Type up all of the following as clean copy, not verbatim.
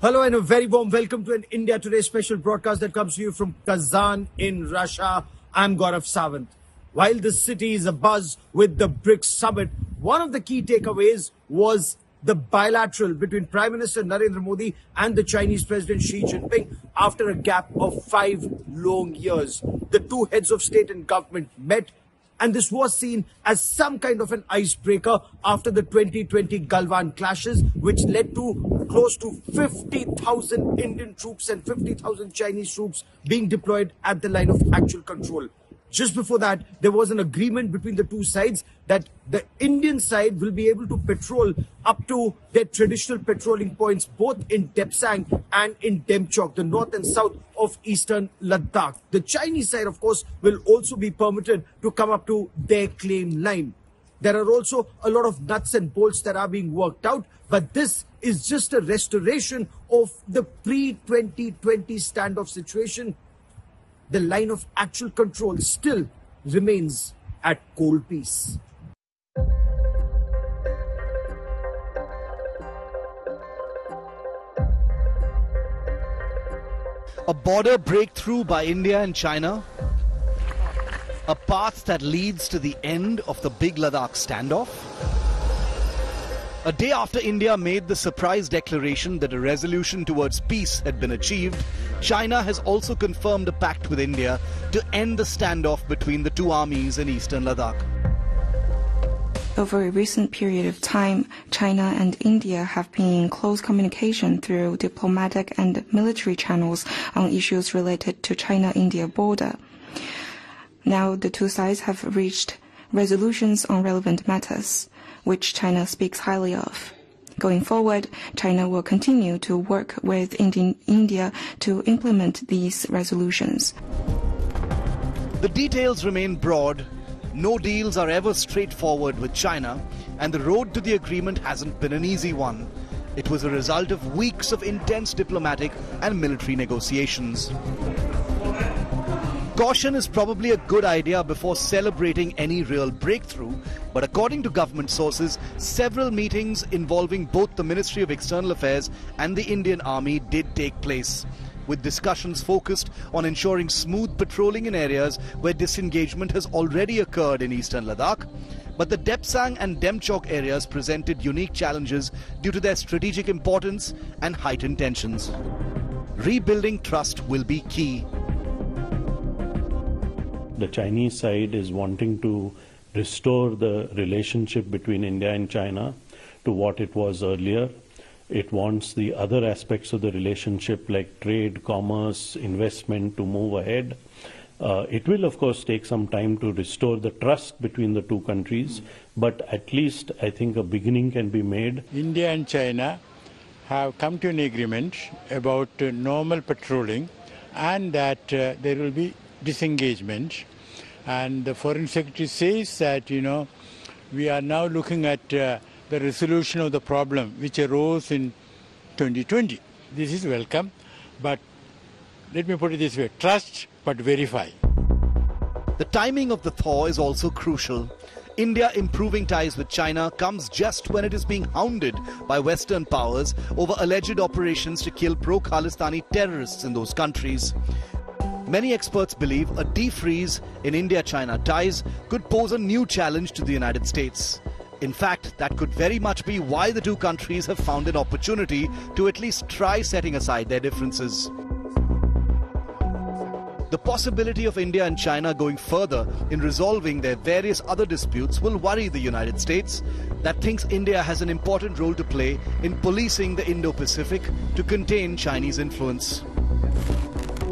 Hello and a very warm welcome to an India Today special broadcast that comes to you from Kazan in Russia. I'm Gaurav Sawant. While the city is abuzz with the BRICS summit, one of the key takeaways was the bilateral between Prime Minister Narendra Modi and the Chinese President Xi Jinping after a gap of 5 long years. The two heads of state and government met, and this was seen as some kind of an icebreaker after the 2020 Galwan clashes, which led to close to 50,000 Indian troops and 50,000 Chinese troops being deployed at the line of actual control. Just before that, there was an agreement between the two sides that the Indian side will be able to patrol up to their traditional patrolling points, both in Debsang and in Demchowk, the north and south of eastern Ladakh. The Chinese side, of course, will also be permitted to come up to their claim line. There are also a lot of nuts and bolts that are being worked out, but this is just a restoration of the pre-2020 standoff situation. The line of actual control still remains at cold peace. A border breakthrough by India and China, a path that leads to the end of the big Ladakh standoff. A day after India made the surprise declaration that a resolution towards peace had been achieved, China has also confirmed a pact with India to end the standoff between the two armies in eastern Ladakh. Over a recent period of time, China and India have been in close communication through diplomatic and military channels on issues related to China-India border. Now the two sides have reached resolutions on relevant matters, which China speaks highly of. Going forward, China will continue to work with India to implement these resolutions. The details remain broad. No deals are ever straightforward with China, and the road to the agreement hasn't been an easy one. It was a result of weeks of intense diplomatic and military negotiations. Caution is probably a good idea before celebrating any real breakthrough, but according to government sources, several meetings involving both the Ministry of External Affairs and the Indian Army did take place, with discussions focused on ensuring smooth patrolling in areas where disengagement has already occurred in eastern Ladakh. But the Debsang and Demchowk areas presented unique challenges due to their strategic importance and heightened tensions. Rebuilding trust will be key. The Chinese side is wanting to restore the relationship between India and China to what it was earlier. It wants the other aspects of the relationship like trade, commerce, investment to move ahead. It will, of course, take some time to restore the trust between the two countries, but at least I think a beginning can be made. India and China have come to an agreement about normal patrolling and that there will be disengagement, and the Foreign Secretary says that we are now looking at the resolution of the problem which arose in 2020. This is welcome, but let me put it this way: trust but verify. The timing of the thaw is also crucial. India improving ties with China comes just when it is being hounded by Western powers over alleged operations to kill pro-Khalistani terrorists in those countries. Many experts believe a defreeze in India-China ties could pose a new challenge to the United States. In fact, that could very much be why the two countries have found an opportunity to at least try setting aside their differences. The possibility of India and China going further in resolving their various other disputes will worry the United States, that thinks India has an important role to play in policing the Indo-Pacific to contain Chinese influence.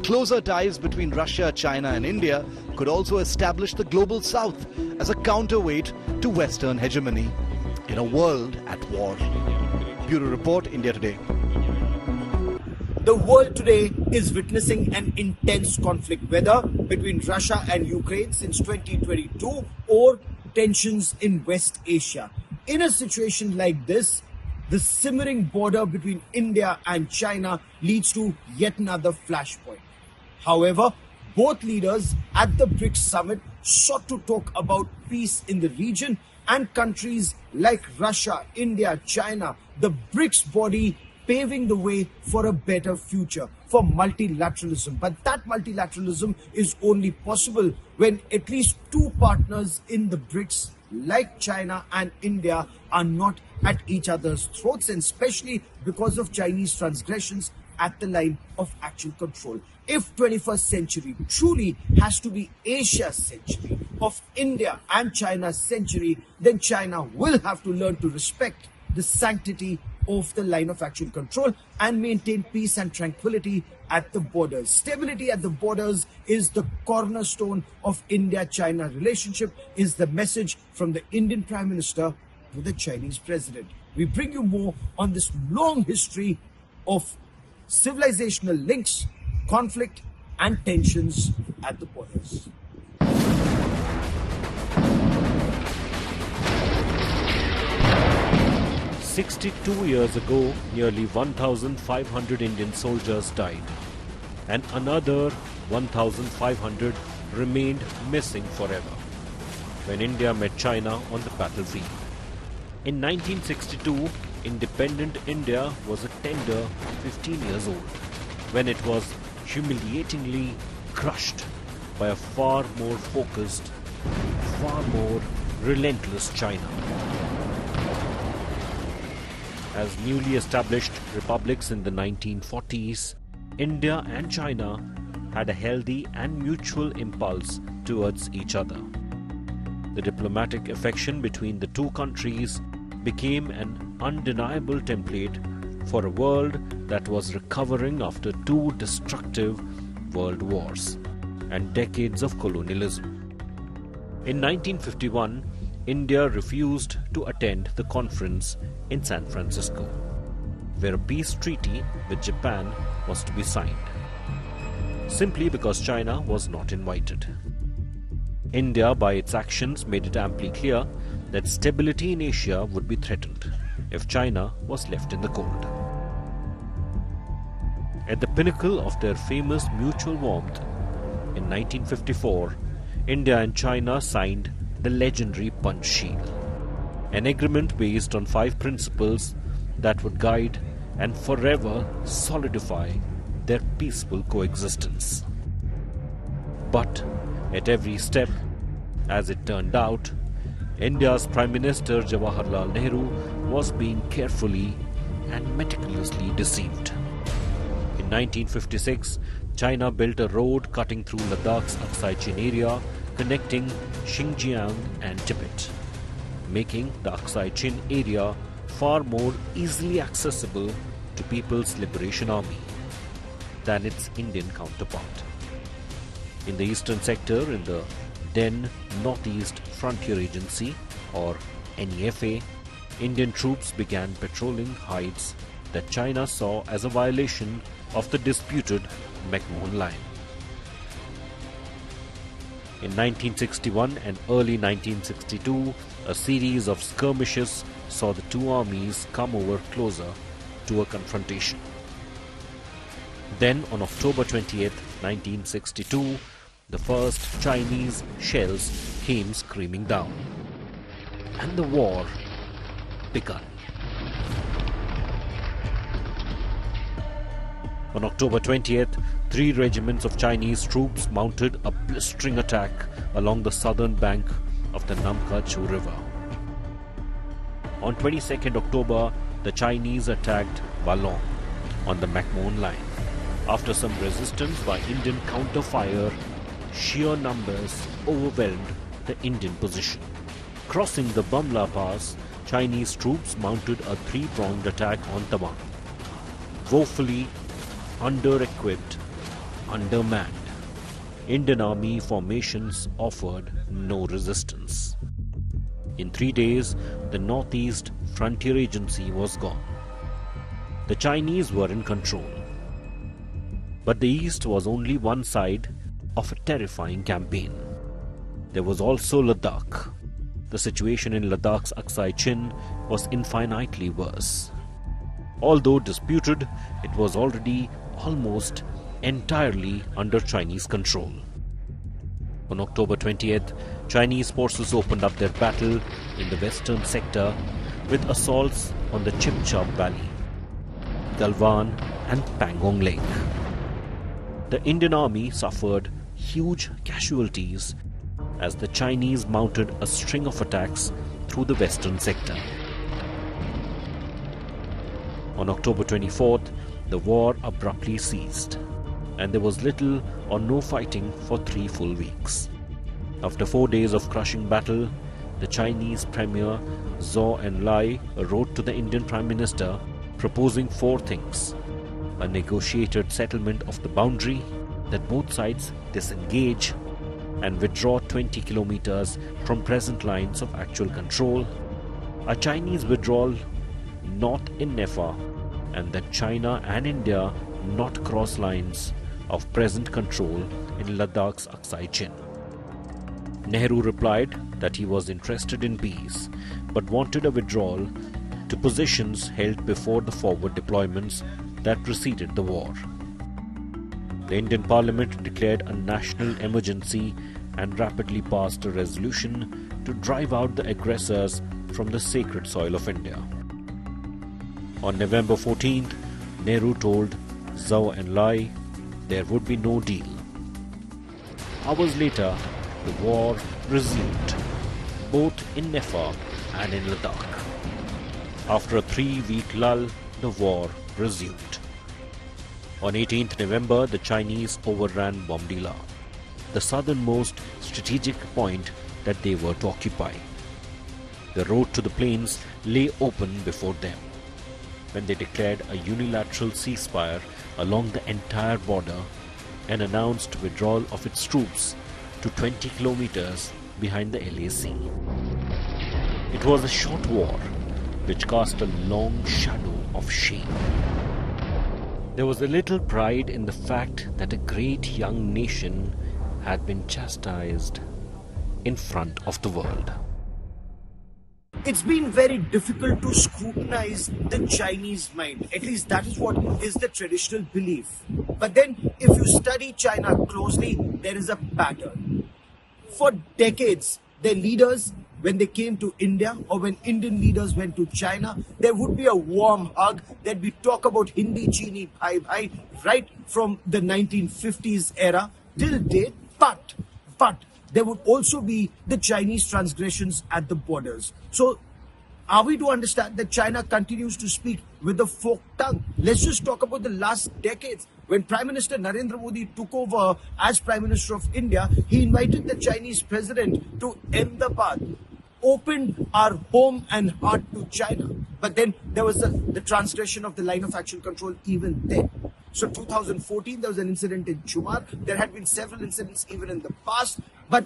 Closer ties between Russia, China and India could also establish the global south as a counterweight to Western hegemony in a world at war. Bureau Report, India Today. The world today is witnessing an intense conflict, whether between Russia and Ukraine since 2022 or tensions in West Asia. In a situation like this, the simmering border between India and China leads to yet another flashpoint. However, both leaders at the BRICS summit sought to talk about peace in the region, and countries like Russia, India, China, the BRICS body paving the way for a better future, for multilateralism. But that multilateralism is only possible when at least two partners in the BRICS, like China and India, are not at each other's throats, and especially because of Chinese transgressions at the line of actual control. If 21st century truly has to be Asia's century, of India and China's century, then China will have to learn to respect the sanctity of the line of actual control and maintain peace and tranquility at the borders. Stability at the borders is the cornerstone of India-China relationship, is the message from the Indian Prime Minister to the Chinese President. We bring you more on this long history of civilizational links, conflict and tensions at the borders. 62 years ago, nearly 1,500 Indian soldiers died, and another 1,500 remained missing forever when India met China on the battlefield. In 1962, independent India was a tender 15 years old when it was humiliatingly crushed by a far more focused, far more relentless China. As newly established republics in the 1940s, India and China had a healthy and mutual impulse towards each other. The diplomatic affection between the two countries became an undeniable template for a world that was recovering after two destructive world wars and decades of colonialism. In 1951, India refused to attend the conference in San Francisco, where a peace treaty with Japan was to be signed, simply because China was not invited. India, by its actions, made it amply clear that stability in Asia would be threatened if China was left in the cold. At the pinnacle of their famous mutual warmth, in 1954, India and China signed the legendary Panchsheel, an agreement based on 5 principles that would guide and forever solidify their peaceful coexistence. But at every step, as it turned out, India's Prime Minister Jawaharlal Nehru was being carefully and meticulously deceived. In 1956, China built a road cutting through Ladakh's Aksai Chin area, connecting Xinjiang and Tibet, making the Aksai Chin area far more easily accessible to People's Liberation Army than its Indian counterpart. In the eastern sector, in the then Northeast Frontier Agency, or NEFA, Indian troops began patrolling heights that China saw as a violation of the disputed McMahon Line. In 1961 and early 1962, a series of skirmishes saw the two armies come over closer to a confrontation. Then, on October 20th, 1962, the first Chinese shells came screaming down, and the war began. On October 20th, 3 regiments of Chinese troops mounted a blistering attack along the southern bank of the Namkha-Chu River. On 22nd October, the Chinese attacked Balong on the McMahon Line. After some resistance by Indian counter-fire, sheer numbers overwhelmed the Indian position. Crossing the Bamla Pass, Chinese troops mounted a 3-pronged attack on Tabang. Woefully under-equipped, undermanned, Indian army formations offered no resistance. In 3 days, the Northeast Frontier Agency was gone. The Chinese were in control. But the East was only one side of a terrifying campaign. There was also Ladakh. The situation in Ladakh's Aksai Chin was infinitely worse. Although disputed, it was already almost entirely under Chinese control. On October 20th, Chinese forces opened up their battle in the western sector with assaults on the Chipchap Valley. Galwan and Pangong Lake. The Indian Army suffered huge casualties as the Chinese mounted a string of attacks through the western sector. On October 24th, the war abruptly ceased, and there was little or no fighting for 3 full weeks. After 4 days of crushing battle, the Chinese Premier Zhou Enlai wrote to the Indian Prime Minister proposing 4 things: a negotiated settlement of the boundary, that both sides disengage and withdraw 20 kilometers from present lines of actual control, a Chinese withdrawal not in Nefa, and that China and India not cross lines of present control in Ladakh's Aksai Chin. Nehru replied that he was interested in peace but wanted a withdrawal to positions held before the forward deployments that preceded the war. The Indian Parliament declared a national emergency and rapidly passed a resolution to drive out the aggressors from the sacred soil of India. On November 14th, Nehru told Zhou Enlai there would be no deal. Hours later, the war resumed, both in Nefa and in Ladakh. After a 3-week lull, the war resumed. On 18th November, the Chinese overran Bomdila, the southernmost strategic point that they were to occupy. The road to the plains lay open before them, when they declared a unilateral ceasefire along the entire border and announced withdrawal of its troops to 20 kilometers behind the LAC. It was a short war which cast a long shadow of shame. There was a little pride in the fact that a great young nation had been chastised in front of the world. It's been very difficult to scrutinize the Chinese mind. At least that is what is the traditional belief. But then if you study China closely, there is a pattern. For decades, their leaders, when they came to India or when Indian leaders went to China, there would be a warm hug. There'd be talk about Hindi Chini Bhai Bhai right from the 1950s era till date. But there would also be the Chinese transgressions at the borders. So are we to understand that China continues to speak with the folk tongue? Let's just talk about the last decades. When Prime Minister Narendra Modi took over as Prime Minister of India, he invited the Chinese president to Ahmedabad, opened our home and heart to China. But then there was the transgression of the line of actual control even then. So 2014, there was an incident in Chumar. There had been several incidents even in the past. But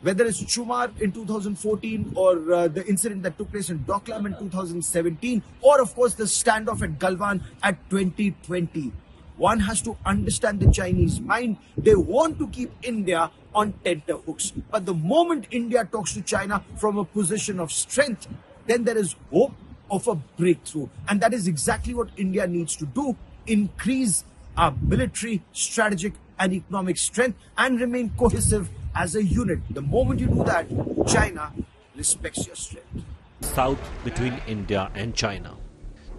whether it's Chumar in 2014 or the incident that took place in Doklam in 2017, or of course the standoff at Galwan at 2020, one has to understand the Chinese mind. They want to keep India on tenterhooks. But the moment India talks to China from a position of strength, then there is hope of a breakthrough. And that is exactly what India needs to do: increase our military, strategic and economic strength and remain cohesive as a unit. The moment you do that, China respects your strength. South between India and China.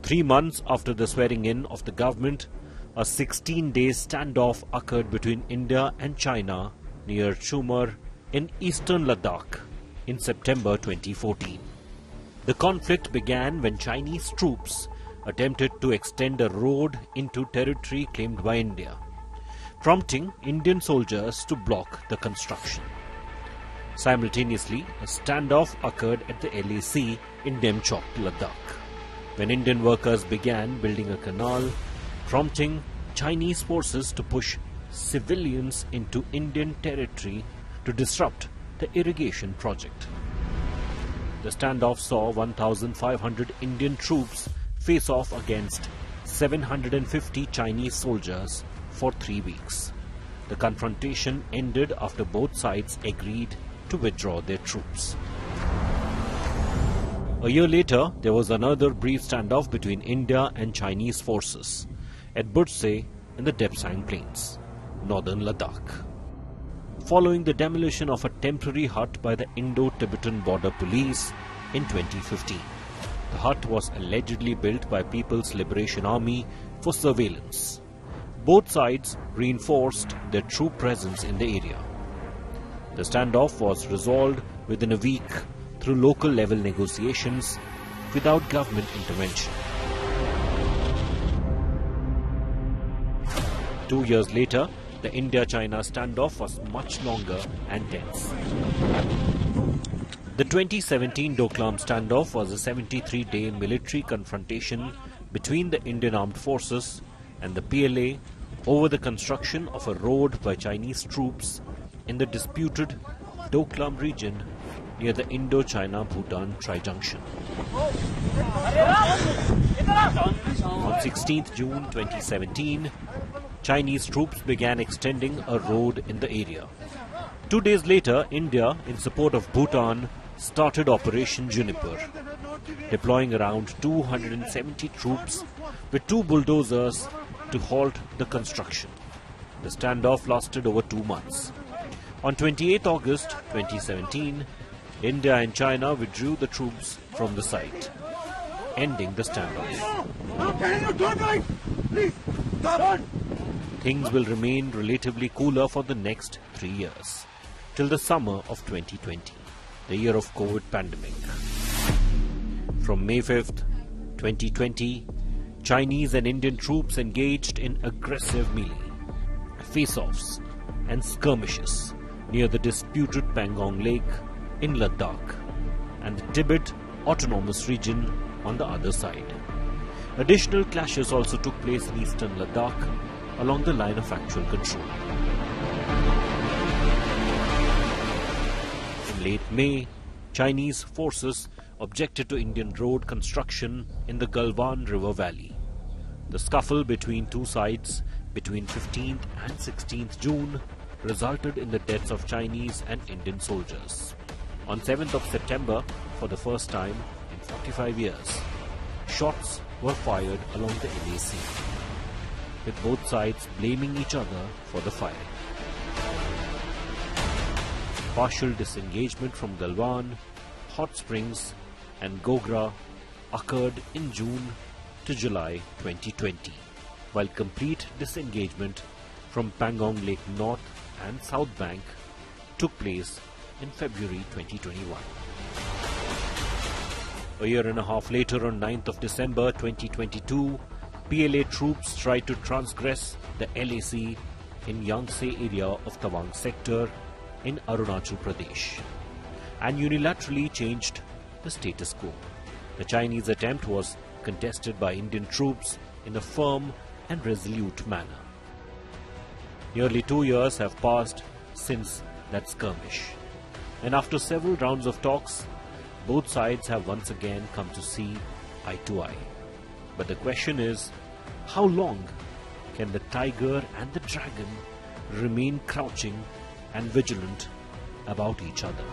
3 months after the swearing in of the government, a 16-day standoff occurred between India and China near Chumar in eastern Ladakh in September 2014. The conflict began when Chinese troops attempted to extend a road into territory claimed by India, prompting Indian soldiers to block the construction. Simultaneously, a standoff occurred at the LAC in Demchowk, Ladakh, when Indian workers began building a canal, prompting Chinese forces to push civilians into Indian territory to disrupt the irrigation project. The standoff saw 1,500 Indian troops face off against 750 Chinese soldiers for 3 weeks. The confrontation ended after both sides agreed to withdraw their troops. A year later, there was another brief standoff between India and Chinese forces at Burtse in the Debsang Plains, northern Ladakh, following the demolition of a temporary hut by the Indo-Tibetan Border Police in 2015. The hut was allegedly built by People's Liberation Army for surveillance. Both sides reinforced their troop presence in the area. The standoff was resolved within a week through local level negotiations without government intervention. 2 years later, the India-China standoff was much longer and tense. The 2017 Doklam standoff was a 73-day military confrontation between the Indian Armed Forces and the PLA over the construction of a road by Chinese troops in the disputed Doklam region near the Indo-China-Bhutan tri-junction. On 16th June 2017, Chinese troops began extending a road in the area. 2 days later, India, in support of Bhutan, started Operation Juniper, deploying around 270 troops with 2 bulldozers to halt the construction. The standoff lasted over 2 months. On 28 August 2017, India and China withdrew the troops from the site, ending the standoff. Things will remain relatively cooler for the next 3 years, till the summer of 2020, the year of COVID pandemic. From May 5th, 2020, Chinese and Indian troops engaged in aggressive melee, face-offs and skirmishes near the disputed Pangong Lake in Ladakh and the Tibet Autonomous Region on the other side. Additional clashes also took place in eastern Ladakh along the line of actual control. In late May, Chinese forces objected to Indian road construction in the Galwan river valley. The scuffle between two sides between 15th and 16th June resulted in the deaths of Chinese and Indian soldiers. On 7th of September, for the first time in 45 years, shots were fired along the LAC, with both sides blaming each other for the firing. Partial disengagement from Galwan, Hot Springs and Gogra occurred in June to July 2020, while complete disengagement from Pangong Lake North and South Bank took place in February 2021. A year and a half later, on 9th of December 2022, PLA troops tried to transgress the LAC in Yangtze area of Tawang sector in Arunachal Pradesh and unilaterally changed the status quo. The Chinese attempt was contested by Indian troops in a firm and resolute manner. Nearly 2 years have passed since that skirmish, and after several rounds of talks, both sides have once again come to see eye to eye. But the question is, how long can the tiger and the dragon remain crouching and vigilant about each other?